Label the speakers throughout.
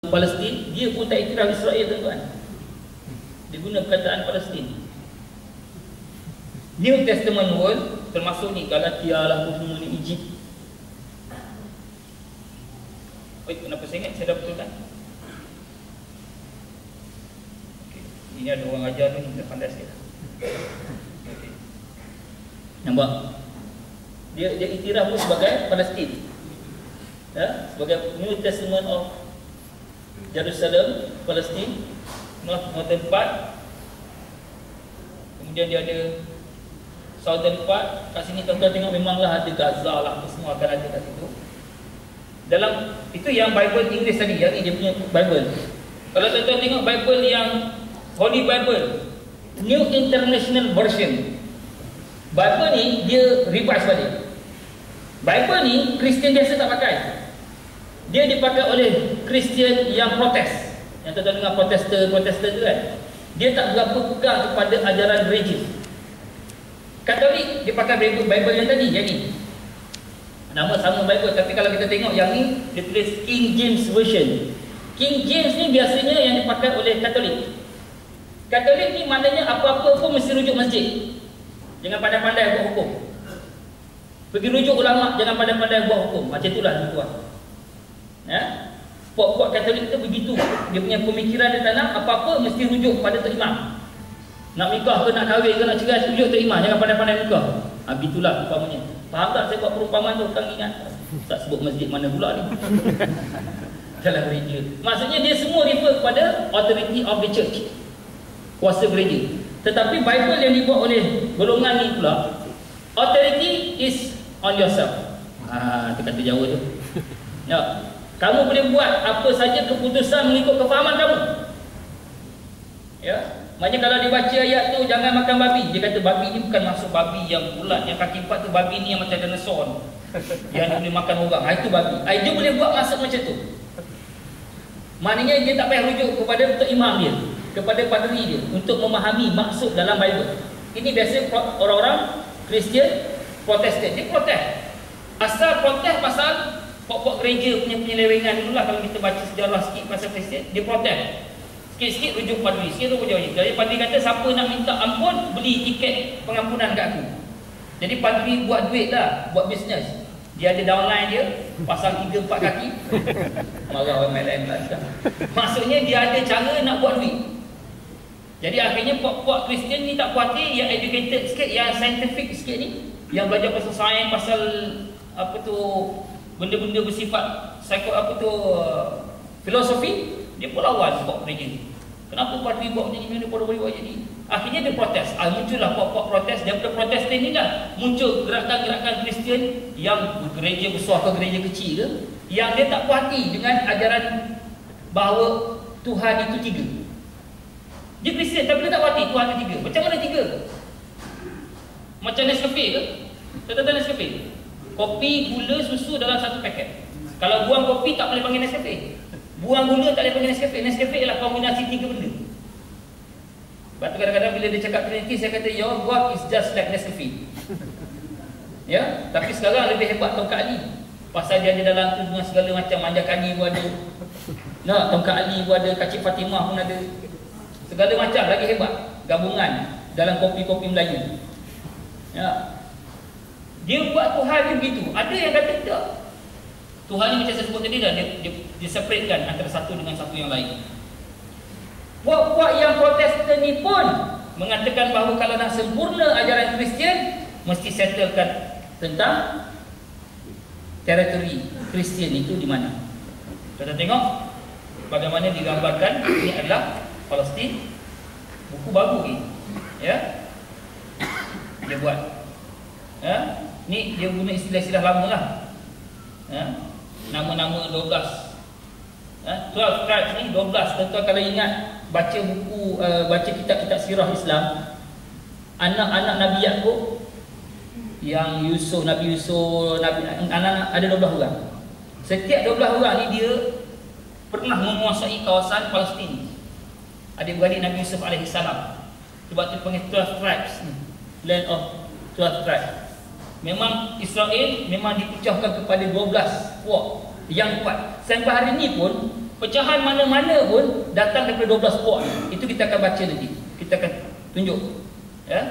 Speaker 1: Palestin, dia pun tak iktiraf Israel, tuan-tuan. Dia guna perkataan Palestin. New Testament world, termasuk ni Galatia lah, semua ni, Egypt. Kenapa saya ingat? Saya dah betulkan. Okay. Ini ada orang ajar tu, kita pandai sikit. Okay. Nampak? Dia iktiraf pun sebagai Palestin, ya? Sebagai New Testament of Jerusalem, Palestin, Northern part. Kemudian dia ada Southern part. Kat sini tuan-tuan tengok memanglah ada Gaza lah, semua akan ada kat situ. Dalam itu yang Bible Inggeris tadi, yang ni dia punya Bible. Kalau tuan-tuan tengok Bible yang Holy Bible, New International Version, Bible ni dia revise balik. Bible ni Kristian biasa tak pakai. Dia dipakai oleh Kristian yang protes. Yang tuan-tuan dengar Protestan tu kan, dia tak berapa pegang kepada ajaran gereja. Katolik dia pakai Bible yang tadi, yang ni. Nama sama Bible, tapi kalau kita tengok yang ni, dia tulis King James Version. King James ni biasanya yang dipakai oleh Katolik. Katolik ni maknanya apa-apa pun mesti rujuk masjid. Jangan pandai-pandai buat hukum. Pergi rujuk ulama, jangan pandai-pandai buat hukum. Macam itulah tuan. Ya? Puak-puak Katolik tu begitu. Dia punya pemikiran dia tanam, apa-apa mesti rujuk kepada Tok Imam. Nak nikah ke, nak kahwin ke, nak cerai, rujuk Tok Imam. Jangan pandai-pandai nikah. Begitulah umpamanya. Faham tak saya buat perumpamaan tu? Orang ingat tak sebut masjid mana pula ni. Dalam gereja. Maksudnya dia semua refer kepada authority of the church, kuasa gereja. Tetapi Bible yang dibuat oleh golongan ni pula, authority is on yourself. Itu kata Jawa tu. Ya, kamu boleh buat apa saja keputusan mengikut kefahaman kamu. Ya. Maknanya kalau dia baca ayat tu, jangan makan babi. Dia kata babi ni bukan maksud babi yang bulat, yang kaki empat tu. Babi ni yang macam dinosaur, yang dia boleh makan orang. Itu babi. Dia boleh buat maksud macam tu. Maknanya dia tak payah rujuk kepada Tok Imam dia, kepada padri dia, untuk memahami maksud dalam Bible. Ini biasa orang-orang Kristian Protestan. Dia protes. Asal protes pasal pokok gereja punya penyelewengan dulu lah. Kalau kita baca sejarah sikit pasal Kristian, dia protes. Sikit-sikit rujuk padri, sikit rujuk padri. Jadi padri kata, siapa nak minta ampun, beli tiket pengampunan kat aku. Jadi padri buat duit lah, buat bisnes. Dia ada downline dia, pasang 3-4 kaki. Marah orang lain pula. Maksudnya dia ada cara nak buat duit. Jadi akhirnya puak-puak Kristian ni tak puas hati, yang educated sikit, yang scientific sikit ni, yang belajar pasal sains, pasal apa tu, benda-benda bersifat filosofi, dia pun lawan buat gereja. Kenapa padri buat macam ni, pada boleh buat macam ni? Akhirnya dia protes. Muncullah puak-puak protes. Daripada Protestan ni lah muncul gerakan-gerakan Kristian, yang gereja besar ke gereja kecil ke, yang dia tak puas hati dengan ajaran bahawa Tuhan itu 3. Dia Kristian tapi dia tak puas hati Tuhan itu 3. Macam mana 3? Macam Nescafe ke? Tahu Nescafe? Kopi, gula, susu dalam satu paket. Kalau buang kopi tak boleh panggil Nescafe. Buang gula tak boleh panggil Nescafe. Nescafe ialah kombinasi 3 benda. Sebab tu kadang-kadang bila dia cakap Trinity, saya kata your God is just like Nescafe. Ya, tapi sekarang lebih hebat Tongkat Ali. Pasal dia ada dalam tu dengan segala macam, manjakani pun ada. Nah, Tongkat Ali pun ada, Kacik Fatimah pun ada. Segala macam lagi hebat gabungan dalam kopi-kopi Melayu. Ya. Dia buat Tuhan dia begitu. Ada yang kata tak. Tuhan ni macam saya sebut tadi dah, dia separatekan antara satu dengan satu yang lain. Puak-puak yang Protestan ni pun mengatakan bahawa kalau nak sempurna ajaran Kristian, mesti settlekan tentang teritori Kristian itu di mana. Kita tengok bagaimana digambarkan. Ini adalah Palestin. Buku baru ni, ya, dia buat. Ya, ni dia guna istilah-istilah lama lah. Ya, nama-nama 12. 12 tribes ni 12. Tuan-tuan kalau ingat baca buku, baca kitab-kitab sirah Islam, anak-anak Nabi Yaqub, yang Nabi Yusuf, anak-anak ada 12 orang. Setiap 12 orang ni dia pernah menguasai kawasan Palestin. Adik-beradik Nabi Yusuf alaihissalam. Sebab tu panggil 12 tribes, land of 12 tribes. Memang Israel memang dipecahkan kepada 12 puak yang kuat. Sampai hari ni pun Pecahan mana-mana pun datang daripada 12 puak. Itu kita akan baca nanti. Kita akan tunjuk. Ya.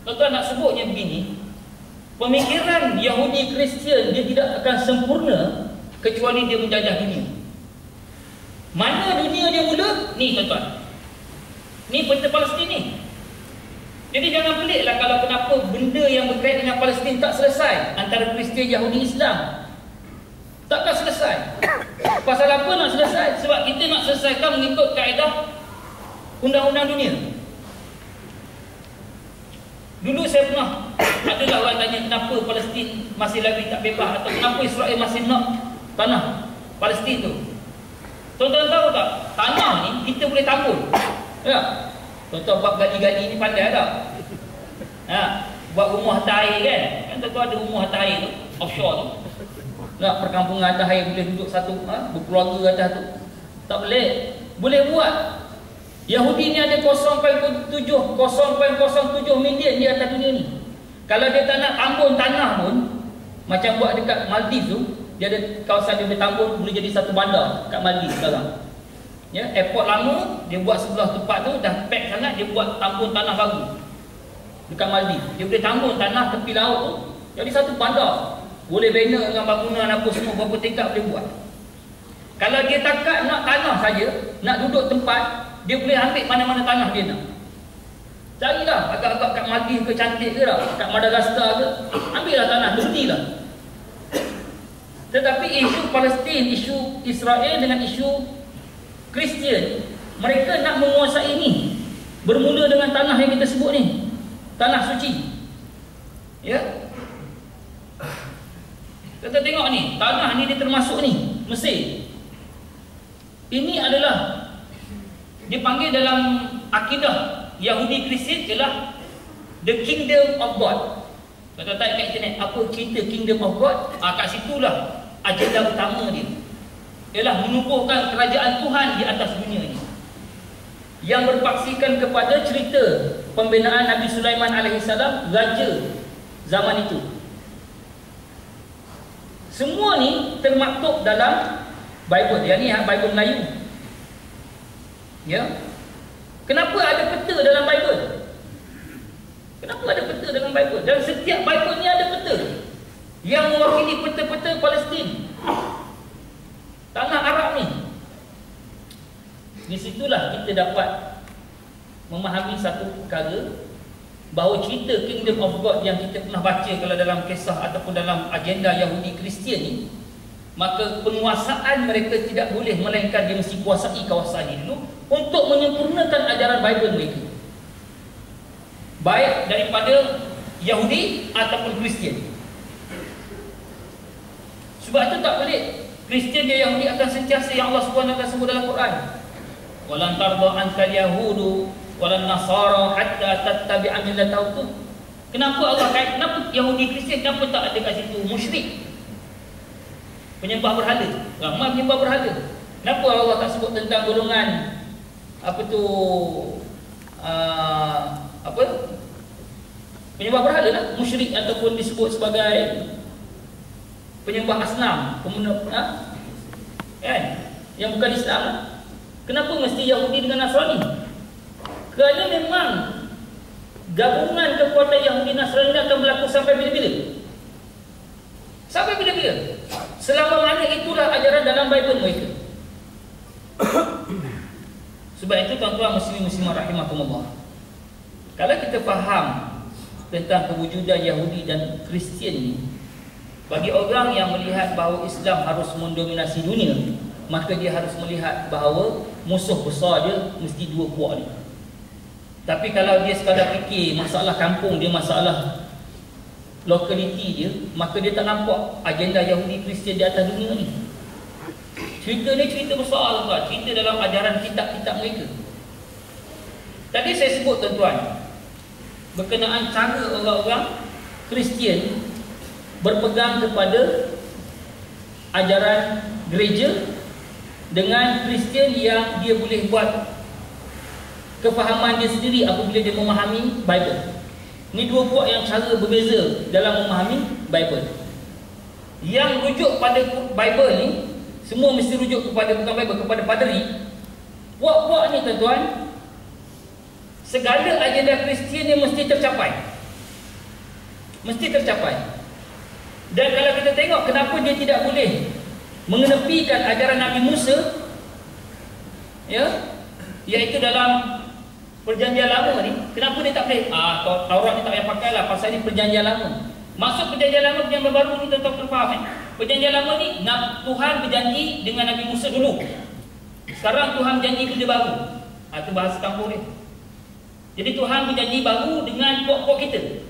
Speaker 1: Tuan-tuan nak sebutnya begini, pemikiran Yahudi Kristian dia tidak akan sempurna kecuali dia menjajah dunia. Mana dunia dia mula? Ni tuan-tuan. Ni peta Palestin ni. Jadi jangan peliklah kalau kenapa benda yang berkaitan dengan Palestin tak selesai antara Kristian, Yahudi, Islam. Takkan selesai. Pasal apa nak selesai? Sebab kita nak selesaikan mengikut kaedah undang-undang dunia. Dulu saya pernah adalah orang tanya kenapa Palestin masih lagi tak bebas, atau kenapa Israel masih nak tanah Palestin tu. Tuan-tuan tahu tak? Tanah ni kita boleh tambun. Ya. Tuan-tuan buat gali-gali ni pandai tak? Ha, buat rumah atas air kan? Kan tuan-tuan ada rumah atas air tu, offshore tu. Nak perkampungan atas air boleh duduk satu, berkeluarga atas tu. Tak boleh. Boleh buat. Yahudi ni ada 0.07 million di atas dunia ni. Kalau dia tak nak tambun tanah pun, macam buat dekat Maldives tu, dia ada kawasan dia boleh tambun, boleh jadi satu bandar kat Maldives sekarang. Ya, airport lama dia buat sebelah tempat tu dah pack sangat, dia buat tambun tanah baru dekat Maldives. Dia boleh tambun tanah tepi laut tu jadi satu bandar. Boleh bina dengan bangunan apa semua, berapa tingkat boleh buat. Kalau dia takat nak tanah saja, nak duduk tempat, dia boleh ambil mana-mana tanah dia nak. Carilah agak-agak kat Maldives ke cantik ke tak, kat Madagaskar ke, ambillah tanah, berhentilah. Tetapi isu Palestin, isu Israel dengan isu Kristian, mereka nak menguasai ini. Bermula dengan tanah yang kita sebut ni, tanah suci. Ya. Kita tengok ni, tanah ni dia termasuk ni, Mesir. Ini adalah dipanggil dalam akidah Yahudi Kristian ialah the kingdom of God. Kalau tak kat internet, apa cerita kingdom of God? Kat situlah agenda utama dia. Ialah menubuhkan kerajaan Tuhan di atas dunia ini. Yang berpaksikan kepada cerita pembinaan Nabi Sulaiman alaihissalam, raja zaman itu. Semua ni termaktub dalam Bible. Yang ni Bible Melayu. Ya. Kenapa ada peta dalam Bible? Kenapa ada peta dalam Bible? Dan setiap Bible ni ada peta yang mewakili peta-peta Palestin, tanah Arab ni. Di situlah kita dapat memahami satu perkara, bahawa cerita Kingdom of God yang kita pernah baca kalau dalam kisah ataupun dalam agenda Yahudi Kristian ni, maka penguasaan mereka tidak boleh, melainkan dia mesti kuasai kawasan ini dulu untuk menyempurnakan ajaran Bible mereka, baik daripada Yahudi ataupun Kristian. Sebab itu tak boleh Kristian dan Yahudi akan sentiasa yang Allah SWT sebut dalam Quran, walan tarda ankal yahudu walan nasara hatta tattabi'a millatahum. Kenapa Allah kait? Kenapa Yahudi Kristian kenapa tak ada kat situ musyrik, penyembah berhala, ramai penyembah berhala? Kenapa Allah tak sebut tentang golongan apa tu apa penyembah berhala lah, musyrik ataupun disebut sebagai penyembah asnam, kan, yang bukan Islam lah. Kenapa mesti Yahudi dengan Nasrani? Kerana memang gabungan kekuatan Yahudi Nasrani akan berlaku sampai bila-bila. Sampai bila-bila. Selama mana itulah ajaran dalam Bible mereka. Sebab itu tuan-tuan muslim-muslimah rahimakumullah, kalau kita faham tentang kewujudan Yahudi dan Kristian ini, bagi orang yang melihat bahawa Islam harus mendominasi dunia, maka dia harus melihat bahawa musuh besar dia mesti dua puak ni. Tapi kalau dia sekadar fikir masalah kampung dia, masalah lokaliti dia, maka dia tak nampak agenda Yahudi Kristian di atas dunia ni. Cerita ni cerita besar tuan-tuan, cerita dalam ajaran kitab-kitab mereka. Tadi saya sebut tuan-tuan berkenaan cara orang-orang Kristian berpegang kepada ajaran gereja dengan Kristian yang dia boleh buat kefahaman dia sendiri apabila dia memahami Bible. Ini dua puak yang cara berbeza dalam memahami Bible. Yang rujuk pada Bible ni semua mesti rujuk kepada bukan Bible, kepada paderi. Puak-puak ni tuan-tuan, segala agenda Kristian ni mesti tercapai. Mesti tercapai. Dan kalau kita tengok kenapa dia tidak boleh mengenepikan ajaran Nabi Musa, ya, iaitu dalam Perjanjian Lama ni, kenapa dia tak boleh? Taurat ni tak payah pakai lah, pasal ni Perjanjian Lama. Maksud Perjanjian Lama, Perjanjian Baru ni tuan-tuan faham kan? Perjanjian Lama ni, Tuhan berjanji dengan Nabi Musa dulu. Sekarang Tuhan berjanji benda baru. Itu bahasa kampung ni. Jadi Tuhan berjanji baru dengan puak-puak kita.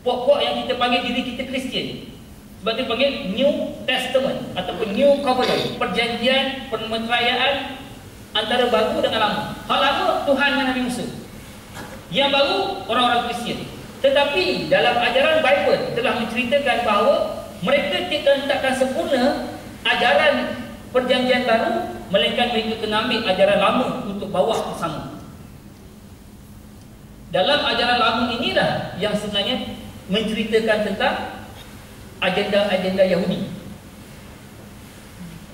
Speaker 1: Puak-puak yang kita panggil diri kita Kristian. Sebab itu panggil New Testament ataupun New Covenant, perjanjian permeteraian antara baru dengan lama. Hal lama Tuhan dan Nabi Musa, yang baru orang-orang Kristian. Tetapi dalam ajaran Bible telah menceritakan bahawa mereka tidak takkan sempurna ajaran perjanjian baru, melainkan mereka kena ambil ajaran lama untuk bawa bersama. Dalam ajaran lama inilah yang sebenarnya menceritakan tentang agenda-agenda Yahudi.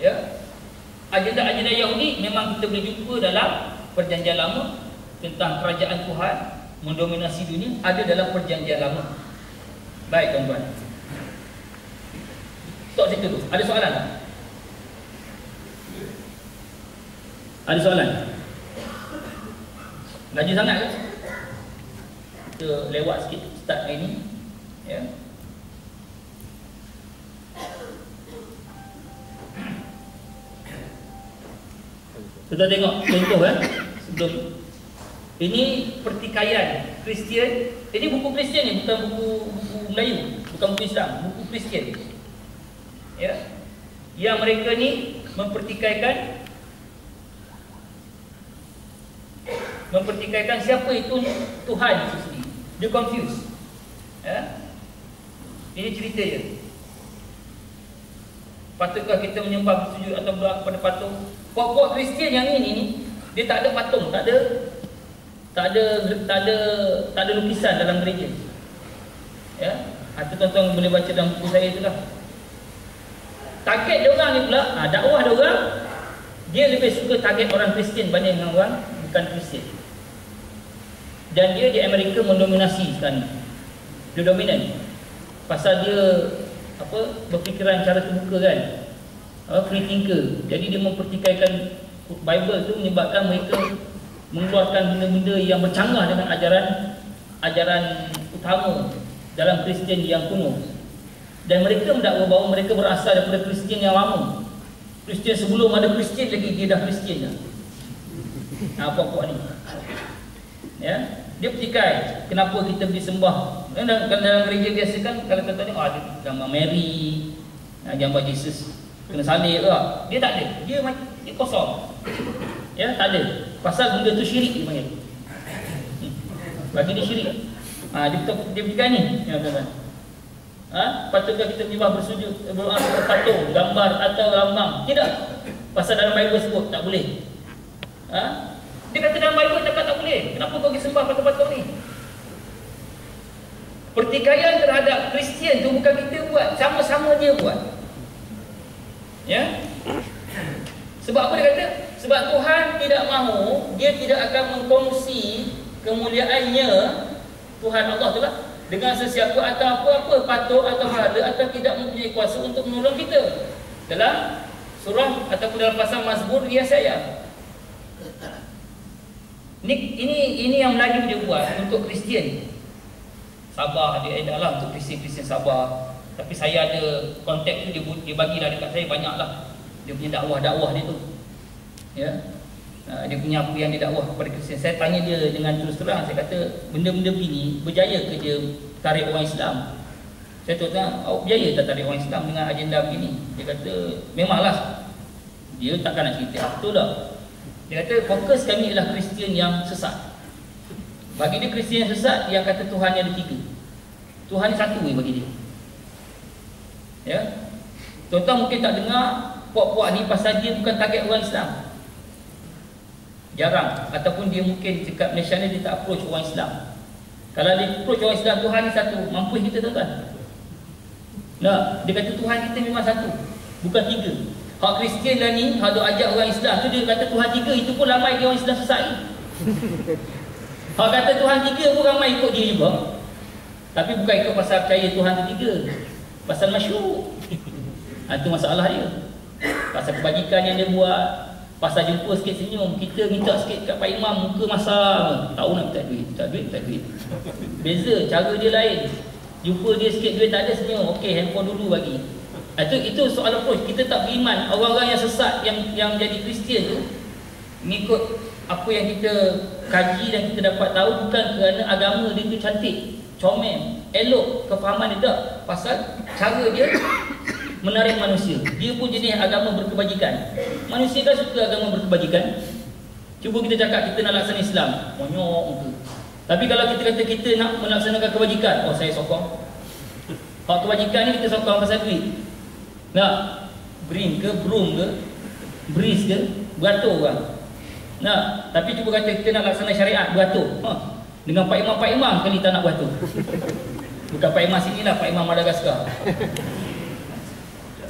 Speaker 1: Ya. Agenda-agenda Yahudi memang kita boleh jumpa dalam Perjanjian Lama tentang kerajaan Tuhan mendominasi dunia, ada dalam Perjanjian Lama. Baik tuan-tuan. Stop situ tu. Ada soalan tak? Ada soalan? Laju sangat ke? Kita lewat sikit start hari ni. Ya. Kita tengok contoh sebelum ini pertikaian Kristian. Ini buku Kristian ni, bukan buku Melayu, bukan buku Islam, buku Kristian. Ya. Yang mereka ni mempertikaikan siapa itu Tuhan itu sendiri. Dia confused. Ya. Ini cerita je. Patutkah kita menyembah, bersujud atau berdoa kepada patung? Puak-puak Kristian yang ini ni, dia tak ada patung, tak ada lukisan dalam gereja. Ya, atau tuan-tuan boleh baca dalam buku saya itulah. Target dia orang ni pula, dakwah dia orang, dia lebih suka target orang Kristian banding dengan orang bukan Kristian. Dan dia di Amerika mendominasi sekarang ni. Dia dominan. Pasal dia berfikiran cara terbuka kan, free thinker. Jadi dia mempertikaikan Bible tu, menyebabkan mereka mengeluarkan benda-benda yang bercanggah dengan ajaran utama dalam Kristian yang kuno. Dan mereka mendakwa bahawa mereka berasal daripada Kristian yang lama. Kristian sebelum ada Kristian lagi, dia dah Kristian dah. Apa-apa ni, ya, dia pertikai. Kenapa kita pergi sembah? Dalam gereja biasa kan, kalau kita tengok ada gambar Mary, gambar Jesus kena salib ke? Dia tak ada. Dia kosong. Ya, tak ada. Pasal benda tu syirik dia panggil. Bagi dia syirik. Dia pertikai ni. Ya, tuan-tuan. Patutkah kita menyembah, bersujud, berdoa kepada patung, gambar atau lambang? Tidak. Pasal dalam Bible sebut tak boleh. Dia kata dalam Bible tak boleh. Kenapa kau pergi sembah patung-patung ni? Pertikaian terhadap Kristian tu bukan kita buat, sama-sama dia buat. Ya. Sebab apa dia kata? Sebab Tuhan tidak mahu, dia tidak akan mengkongsi kemuliaannya, Tuhan Allah tu lah, dengan sesiapa atau apa-apa patung atau berhala atau tidak mempunyai kuasa untuk menolong kita. Dalam surah ataupun dalam pasal Mazmur Yesaya. Ini yang Melayu dia buat untuk Kristian. Sabar, dia adalah untuk Kristian sabar. Tapi saya ada kontak tu, dia bagilah dekat saya banyaklah. Dia punya dakwah dia tu. Ya. Dia punya apa yang dia dakwah kepada Kristian. Saya tanya dia dengan terus terang, saya kata benda-benda begini berjaya ke dia tarik orang Islam? Saya tanya, berjaya tak tarik orang Islam dengan agenda begini? Dia kata, memanglah. Dia takkan nak cerita, betul tak? Dia kata, fokus kami adalah Kristian yang sesat. Bagi dia Kristian yang sesat, yang kata Tuhan yang ada tiga. Tuhan ni satu bagi dia. Ya. Tuan-tuan mungkin tak dengar puak-puak ni pasal dia bukan target orang Islam. Jarang. Ataupun dia mungkin dekat Malaysia ni dia tak approach orang Islam. Kalau dia approach orang Islam, Tuhan ni satu. Mampu kita tuan-tuan? Nah, dia kata Tuhan kita memang satu, bukan tiga. Hak Kristian dah ni, hak duk ajak orang Islam tu dia kata Tuhan 3, itu pun ramai dia orang Islam sesat ni. Hak kata Tuhan 3 pun ramai ikut dia juga. Tapi bukan ikut pasal percaya Tuhan tu 3, pasal masyhur. Itu masalah dia. Pasal kebajikan yang dia buat, pasal jumpa sikit senyum, kita minta sikit kat Pak Imam, muka masak, tahu nak minta duit, tak duit. Beza, cara dia lain. Jumpa dia sikit duit tak ada, senyum, okey handphone dulu bagi. Itu soal approach. Kita tak beriman. Orang-orang yang sesat, yang jadi Kristian tu, mengikut apa yang kita kaji dan kita dapat tahu, bukan kerana agama dia tu cantik, comel, elok, kefahaman dia tak, pasal cara dia menarik manusia. Dia pun jenis agama berkebajikan. Manusia kan suka agama berkebajikan. Cuba kita cakap kita nak laksana Islam, monyok muka. Tapi kalau kita kata kita nak melaksanakan kebajikan, saya sokong. Hak kebajikan ni kita sokong pasal duit. Nak bring ke, broom ke, breeze ke, beratur orang. Nah, tapi cuba kata kita nak laksana syariat, beratur. Dengan Pak Imam kali tak nak beratur. Bukan Pak Imam sini lah, Pak Imam Madagaskar.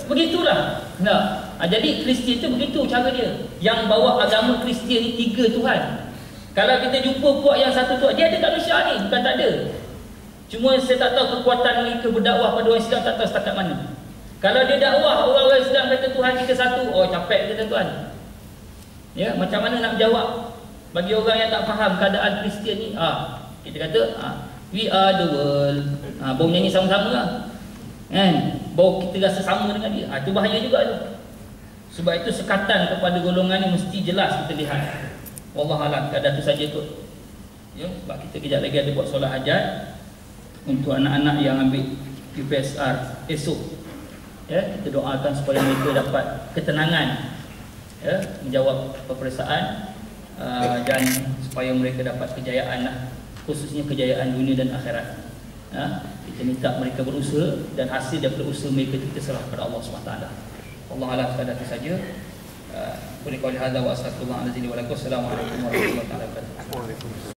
Speaker 1: Begitulah. Nah, jadi Kristian tu begitu cara dia. Yang bawa agama Kristian ni 3 Tuhan. Kalau kita jumpa puak yang satu Tuhan, dia ada kat Malaysia ni, bukan tak ada. Cuma saya tak tahu kekuatan mereka berdakwah pada orang Islam, tak tahu setakat mana. Kalau dia dakwah orang-orang Islam kata Tuhan kita satu, capek kita tuan. Ya, macam mana nak jawab bagi orang yang tak faham keadaan Kristian ni? Kita kata we are the world. Baru nyanyi sama-sama lah. Kan? Baru kita rasa sama dengan dia. Itu bahaya juga tu. Sebab itu sekatan kepada golongan ni mesti jelas kita lihat. Wallahualam, kadang tu saja kot. Ya, sebab kita kejap lagi ada buat solat hajat untuk anak-anak yang ambil UPSR esok. Ya, kita doakan supaya mereka dapat ketenangan, ya, menjawab peperiksaan dan supaya mereka dapat kejayaan lah, khususnya kejayaan dunia dan akhirat. Kita minta mereka berusaha dan hasil daripada usaha mereka kita serah kepada Allah SWT. Allah alam sekadar itu saja. Qul qawli hadza wa astaghfirullah alazim wa lakum. Assalamualaikum warahmatullahi wabarakatuh.